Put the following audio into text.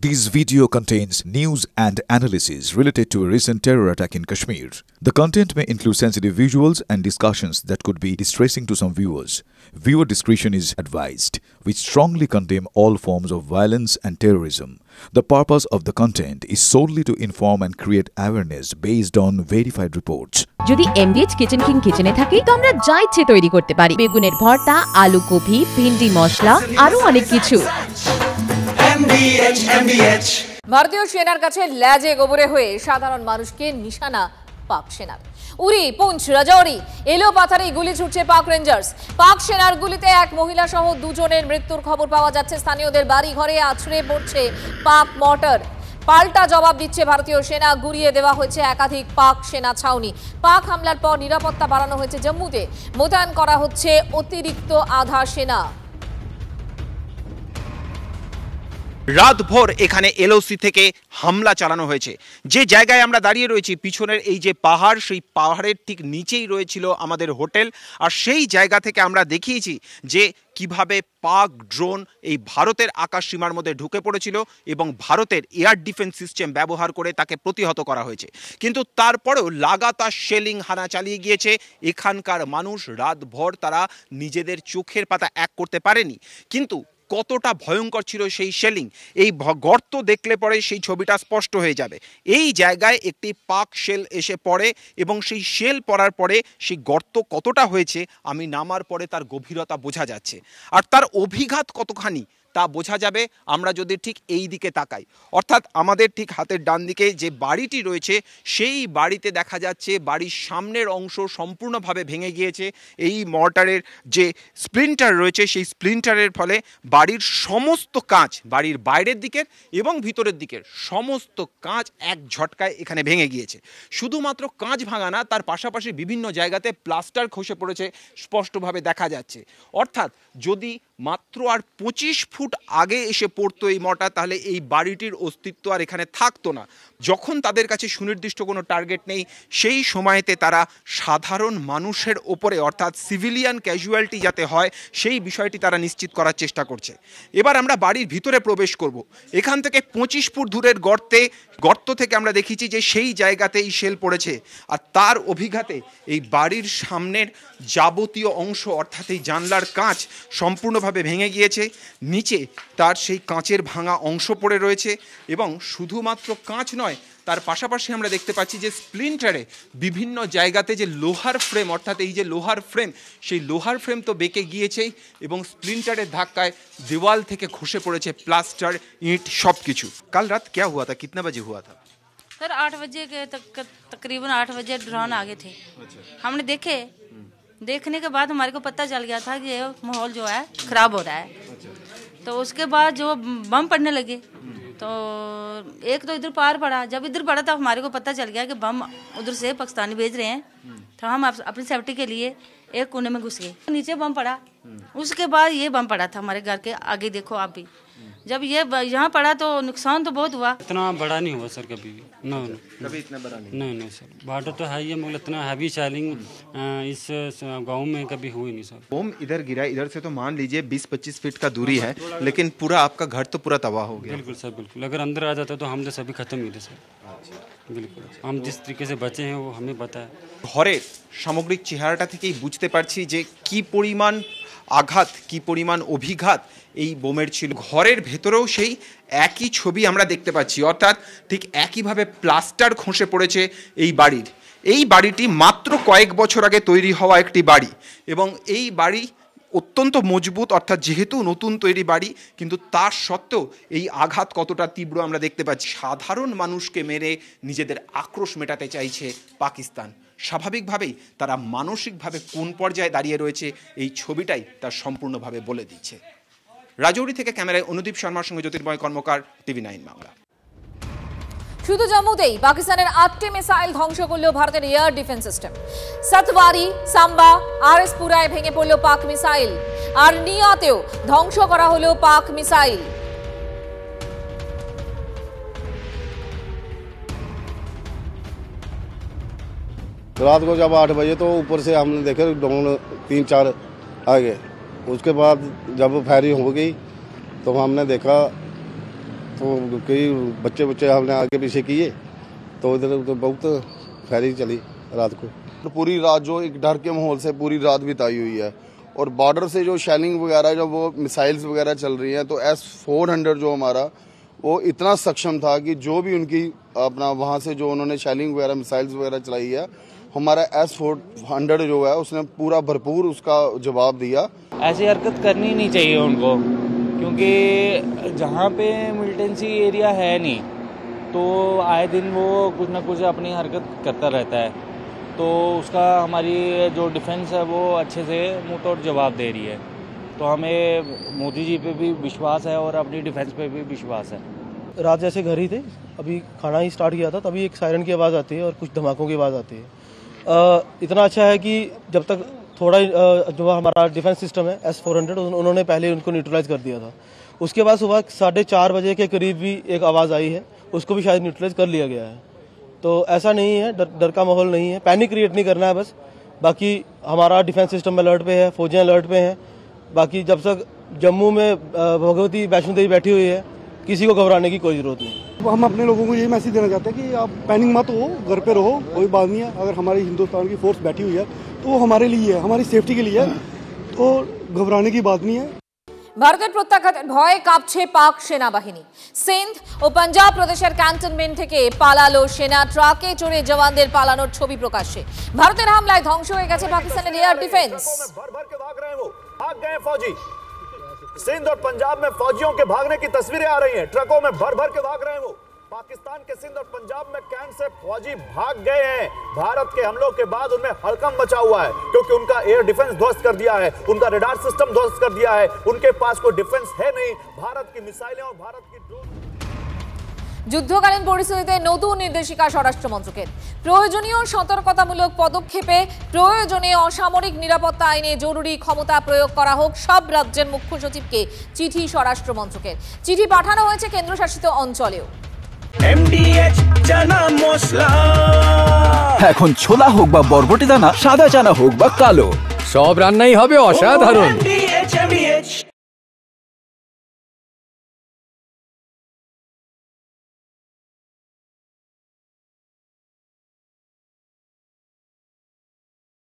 This video contains news and analysis related to a recent terror attack in Kashmir. The content may include sensitive visuals and discussions that could be distressing to some viewers. Viewer discretion is advised. We strongly condemn all forms of violence and terrorism. The purpose of the content is solely to inform and create awareness based on verified reports. যদি এমবিএচ kitchen king কিচেনে থাকে তো আমরা যা ইচ্ছে তৈরি করতে পারি। বেগুনের ভর্তা, আলু কফি, ভিন্ডি মশলা আরো অনেক কিছু। ভারতীয় সেনার কাছে ল্যাজে গোবরে হয়ে সাধারণ মানুষকে নিশানা পাক সেনার। উরি, পুঞ্চ, রাজৌরি এলোপাথারি গুলি ছুটছে পাক রেঞ্জার্স। পাক সেনার গুলিতে এক মহিলা সহ দুজনের মৃত্যুর খবর পাওয়া যাচ্ছে। স্থানীয়দের বাড়ি ঘরে আছড়ে পড়ছে পাক মর্টার। পাল্টা জবাব দিচ্ছে ভারতীয় সেনা। গুড়িয়ে দেওয়া হয়েছে একাধিক পাক সেনা ছাউনি। পাক হামলার পর নিরাপত্তা বাড়ানো হয়েছে জম্মুতে। মোতায়েন করা হচ্ছে অতিরিক্ত আধা সেনা। রাতভর এখানে এলওসি থেকে হামলা চালানো হয়েছে। যে জায়গায় আমরা দাঁড়িয়ে রয়েছি, পিছনের এই যে পাহাড়, সেই পাহাড়ের ঠিক নিচেই রয়েছিল আমাদের হোটেল। আর সেই জায়গা থেকে আমরা দেখিয়েছি যে কিভাবে পাক ড্রোন এই ভারতের আকাশ সীমার মধ্যে ঢুকে পড়েছিল এবং ভারতের এয়ার ডিফেন্স সিস্টেম ব্যবহার করে তাকে প্রতিহত করা হয়েছে। কিন্তু তারপরেও লাগাতার শেলিং হানা চালিয়ে গিয়েছে এখানকার মানুষ। রাতভর তারা নিজেদের চোখের পাতা এক করতে পারেনি। কিন্তু কতটা ভয়ঙ্কর ছিল সেই শেলিং, এই গর্ত দেখলে পরে সেই ছবিটা স্পষ্ট হয়ে যাবে। এই জায়গায় একটি পাক শেল এসে পড়ে এবং সেই শেল পড়ার পরে সেই গর্ত কতটা হয়েছে আমি নামার পরে তার গভীরতা বোঝা যাচ্ছে। আর তার অভিঘাত কতখানি তা বোঝা যাবে আমরা যদি ঠিক এই দিকে তাকাই। অর্থাৎ আমাদের ঠিক হাতের ডান দিকে যে বাড়িটি রয়েছে, সেই বাড়িতে দেখা যাচ্ছে বাড়ির সামনের অংশ সম্পূর্ণভাবে ভেঙে গিয়েছে। এই মর্টারের যে স্প্লিন্টার রয়েছে, সেই স্প্লিন্টারের ফলে বাড়ির সমস্ত কাঁচ, বাড়ির বাইরের দিকের এবং ভিতরের দিকের সমস্ত কাঁচ এক ঝটকায় এখানে ভেঙে গিয়েছে। শুধুমাত্র কাঁচ ভাঙা না, তার পাশাপাশি বিভিন্ন জায়গাতে প্লাস্টার খসে পড়েছে, স্পষ্টভাবে দেখা যাচ্ছে। অর্থাৎ যদি মাত্র আর 25 ফুট আগে এসে পড়তো এই মর্টার, তাহলে এই বাড়িটির অস্তিত্ব আর এখানে থাকতো না। যখন তাদের কাছে সুনির্দিষ্ট কোনো টার্গেট নেই, সেই সময়তে তারা সাধারণ মানুষের ওপরে অর্থাৎ সিভিলিয়ান ক্যাজুয়ালিটি যাতে হয় সেই বিষয়টি তারা নিশ্চিত করার চেষ্টা করছে। এবার আমরা বাড়ির ভিতরে প্রবেশ করব। এখান থেকে 25 ফুট দূরের গর্ত থেকে আমরা দেখেছি যে সেই জায়গাতেই শেল পড়েছে। আর তার অভিঘাতে এই বাড়ির সামনের যাবতীয় অংশ অর্থাৎ এই জানলার কাঁচ সম্পূর্ণভাবে ভেঙে গিয়েছে। নিচে তার সেই কাঁচের ভাঙা অংশ পড়ে রয়েছে এবং শুধুমাত্র কাঁচ নয়, তার পাশাপাশি আমরা দেখতে পাচ্ছি যে স্প্লিন্টারে বিভিন্ন জায়গাতে যে লোহার ফ্রেম, অর্থাৎ এই যে লোহার ফ্রেম, সেই লোহার ফ্রেম তো বেঁকে গিয়েছেই এবং স্প্লিন্টারের ধাক্কায় দেওয়াল থেকে খসে পড়েছে প্লাস্টার, ইট সব কিছু। কাল রাত क्या हुआ था, कितने बजे हुआ था? सर 8 बजे के तकरीबन 8 बजे ड्रोन आगे थे। हमने देखने के बाद हमारे को पता चल गया था कि ये माहौल जो है खराब हो रहा है। तो उसके बाद जो बम पड़ने लगे, तो एक तो इधर पार पड़ा। जब इधर पड़ा तो हमारे को पता चल गया कि बम उधर से पाकिस्तानी भेज रहे हैं। तो हम अपनी सेफ्टी के लिए एक कोने में घुस गए। नीचे बम पड़ा, उसके बाद ये बम पड़ा था हमारे घर के आगे, देखो आप भी। जब ये यहाँ पड़ा तो नुकसान तो बहुत हुआ। इतना बड़ा नहीं हुआ सर कभी भी। कभी इतना बड़ा नहीं सर, बॉर्डर तो है ही, मगर इतना हैवी शेलिंग इस गांव में कभी हुई नहीं सर। बम इधर गिरा, इधर से तो मान लीजिए 20-25 फीट का दूरी है, लेकिन पूरा आपका घर तो पूरा तबाह हो गया। बिल्कुल सर, बिल्कुल। अगर अंदर आ जाता तो हम तो सभी खत्म ही थे सर। बिल्कुल, हम जिस तरीके से बचे हैं वो हमें पता है। ঘরের সামগ্রিক চেহারাটা থেকেই বুঝতে পারছি যে কি পরিমাণ আঘাত, কি পরিমাণ অভিঘাত এই বোমের ছিল। ঘরের ভেতরেও সেই একই ছবি আমরা দেখতে পাচ্ছি, অর্থাৎ ঠিক একইভাবে প্লাস্টার খসে পড়েছে এই বাড়ির। এই বাড়িটি মাত্র কয়েক বছর আগে তৈরি হওয়া একটি বাড়ি এবং এই বাড়ি অত্যন্ত মজবুত, অর্থাৎ যেহেতু নতুন তৈরি বাড়ি, কিন্তু তার সত্ত্বেও এই আঘাত কতটা তীব্র আমরা দেখতে পাচ্ছি। সাধারণ মানুষকে মেরে নিজেদের আক্রোশ মেটাতে চাইছে পাকিস্তান। স্বাভাবিকভাবেই তারা মানসিকভাবে কোন পর্যায়ে দাঁড়িয়ে রয়েছে এই ছবিটাই তার সম্পূর্ণভাবে বলে দিচ্ছে। রাজৌরি থেকে ক্যামেরায় অনুদীপ শর্মার সঙ্গে জ্যোতির্ময় কর্মকার, TV9 বাংলা। শুধু জম্মুতেই পাকিস্তানের 8টি মিসাইল ধ্বংস করল ভারতের এয়ার ডিফেন্স সিস্টেম। সাতবারি, সাম্বা, আরএসপুরায় ভেঙে পড়ল পাক মিসাইল। আর নিয়াতেও ধ্বংস করা হলো পাক মিসাইল। रात को जब 8 बजे तो ऊपर से हमने देखे ड्रोन 3-4 आ गए। उसके बाद जब फायरिंग हो गई तो हमने देखा तो तो कई बच्चे हमने आगे पीछे किए, तो इधर तो बहुत फैली चली रात को। तो पूरी रात जो एक डर के माहौल से पूरी रात बिताई हुई है, और बॉर्डर से जो शेलिंग वगैरह जो वो मिसाइल्स वगैरह चल रही हैं, तो S-400 जो हमारा वो इतना सक्षम था कि जो भी उनकी अपना वहाँ से जो उन्होंने शेलिंग वगैरह मिसाइल्स वगैरह चलाई है, हमारा S-400 जो है उसने पूरा भरपूर उसका जवाब दिया। ऐसी हरकत करनी नहीं चाहिए उनको, क्योंकि जहाँ पे मिलिटेंसी एरिया है नहीं तो आए दिन वो कुछ ना कुछ अपनी हरकत करता रहता है, तो उसका हमारी जो डिफेंस है वो अच्छे से मुँह तोड़ जवाब दे रही है। तो हमें मोदी जी पे भी विश्वास है और अपनी डिफेंस पे भी विश्वास है। रात जैसे घर ही थे, अभी खाना ही स्टार्ट किया था, तभी एक सायरन की आवाज़ आती है और कुछ धमाकों की आवाज़ आती है। इतना अच्छा है कि जब तक थोड़ा जो हमारा डिफेंस सिस्टम है S-400 उन्होंने पहले उनको न्यूट्रलाइज कर दिया था। उसके बाद सुबह 4:30 बजे के करीब भी एक आवाज़ आई है, उसको भी शायद न्यूट्रलाइज कर लिया गया है। तो ऐसा नहीं है, डर का माहौल नहीं है, पैनिक क्रिएट नहीं करना है बस। बाकी हमारा डिफेंस सिस्टम अलर्ट पे है, फौजें अलर्ट पे हैं। बाकी जब तक जम्मू में भगवती वैष्णो देवी बैठी हुई है, किसी को घबराने की कोई ज़रूरत नहीं। हम अपने लोगों को यही मैसेज देना चाहते हैं कि आप पैनिक मत हो, घर पे रहो, कोई बात नहीं है। अगर हमारी हिंदुस्तान की फोर्स बैठी हुई है तो वो हमारे लिए है, हमारी सेफ्टी के लिए है, तो घबराने की बात नहीं है। ভারতের প্রত্যাঘাতের ভয়ে কাঁপছে পাক সেনাবাহিনী। সিন্ধ ও পাঞ্জাব প্রদেশের ক্যান্টনমেন্ট থেকে পালালো সেনা, ট্রাকে চড়ে জওয়ানদের পালানোর ছবি প্রকাশ্যে। ভারতের হামলায় ধ্বংস হয়ে গেছে পাকিস্তানের এয়ার ডিফেন্স। भाग गए फौजी, सिंध और पंजाब में फौजियों के भागने की तस्वीरें आ रही हैं। ट्रकों में भर भर के भाग रहे हैं वो। पाकिस्तान के सिंध और पंजाब में कैंट से फौजी भाग गए हैं। भारत के हमलों के बाद उनमें हड़कंप मचा हुआ है, क्योंकि उनका एयर डिफेंस ध्वस्त कर दिया है, उनका रडार सिस्टम ध्वस्त कर दिया है, उनके पास कोई डिफेंस है नहीं। भारत की मिसाइलें और भारत की ड्रोन। যুদ্ধকালীন পরিস্থিতিতে নতুন নির্দেশিকা স্বরাষ্ট্র মন্ত্রকের। প্রয়োজনীয় সতর্কতামূলক পদক্ষেপে প্রয়োজনে অসামরিক নিরাপত্তা আইনে জরুরি ক্ষমতা প্রয়োগ করা হোক সব রাজ্যের মুখ্য সচিবকে চিঠি স্বরাষ্ট্র মন্ত্রকের। চিঠি পাঠানো হয়েছে কেন্দ্রশাসিত অঞ্চলেও। MDH চানা মশলা, এখন ছোলা হোক বা বরবটি দানা, সাদা চানা হোক বা কালো, সব রান্নাই হবে অসাধারণ।